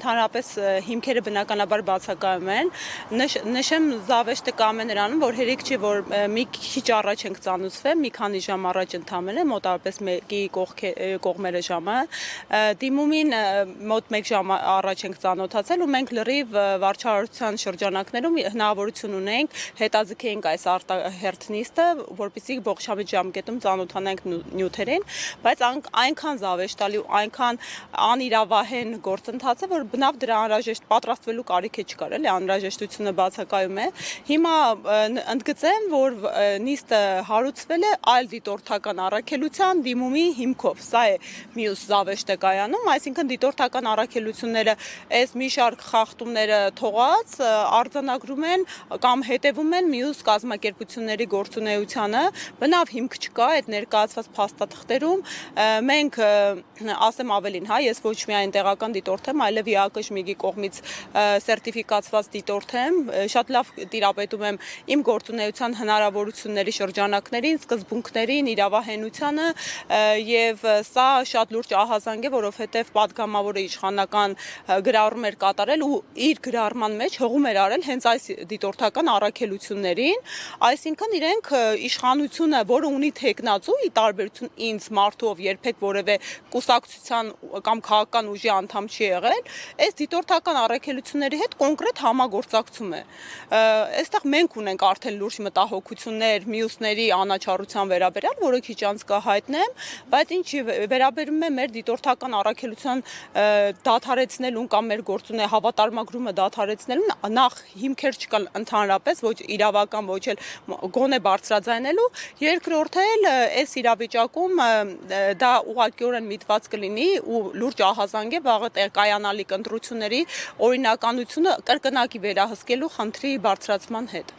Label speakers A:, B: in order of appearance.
A: ընդհանրապես հիմքերը բնականաբար բացակայում են, նշեմ զավեշտը կամ է նրանում, որ հերիք չի, որ մի քիչ առաջ ենք ծանուցվել, մի քանի ժամ առաջ ընդամենը, մոտավորապես մեկի կողմերը ժամը, դիմումին մոտ 1 ժամ առաջ ենք ծանոթացել ու մենք լրիվ վարչարարության շրջանակներում հնարավորություն ունենք հետաձգենք այս արտահերթ նիստը, որպեսզի ողջամիտ ժամկետում ծանոթանանք նյութերին, բայց այնքան զավեշտալի ու այնքան անիրավահեն գործընթաց է, որ բնավ դրա անհրաժեշտ պատրաստվելու կարիք չկար, էլի անհրաժեշտությունը բացակայում է։ Հիմա ընդգծեմ, որ նիստը հարուցվել է այլ դիտորդական առաքելության դիմումի հիմքով։ Սա է մյուս զավեշտը կայանում, այսինքն դիտորդական առաքելությունները այս մի շարք խախտումները թողած արձանագրում են կամ հետևում են մյուս կազմակերպությունների գործունեությանը, բնավ հիմք չկա այդ ներկայացված փաստաթղթերում, մենք ասեմ ավելին, ես ոչ միայն տեղական դիտորդ եմ, այլև ԵԱԿ-ի կողմից սերտիֆիկացված դիտորդ եմ, շատ լավ տիրապետում եմ իմ գործունեության հնարավորությունների շրջանակներին, սկզբունքներին, իրավահենությանը եւ սա շատ լուրջ ահազանգ է, որովհետեւ падգամավորը իշխանական գրառում էր կատարել ու իր գրառման մեջ հողում էր արել հենց այս դիտորդական առաքելություններին, այսինքն իրենք իշխանությունը, որը ունի թեկնածու, ի տարբերություն ինձ մարդու, ով երբեք որևէ կուսակցության կամ քաղաքական ուժի անդամ չի եղել, այս դիտորդական առաքելությունների հետ կոնկրետ համագործակցում է։ Այստեղ մենք ունենք արդեն լուրջ մտահոգություններ մյուսների անաչառության վերաբերյալ, որը քիչ անց կհայտնեմ, բայց ինչի վերաբերում է մեր դիտորդական առաքելության դադարեցնելուն կամ մեր հավատարմագրումը դադարեցնելուն, նախ հիմքեր չկան ընդհանրապես, ոչ իրավական, ոչ էլ գոնե բարձրաձայնելու, երկրորդ էլ այս իրավիճակում դա ուղղակիորեն միտված կլինի ու լուրջ ահազանգ է վաղը կայանալիք ընտրությունների օրինականությունը կրկնակի վերահսկելու խնդրի բարձրացման հետ։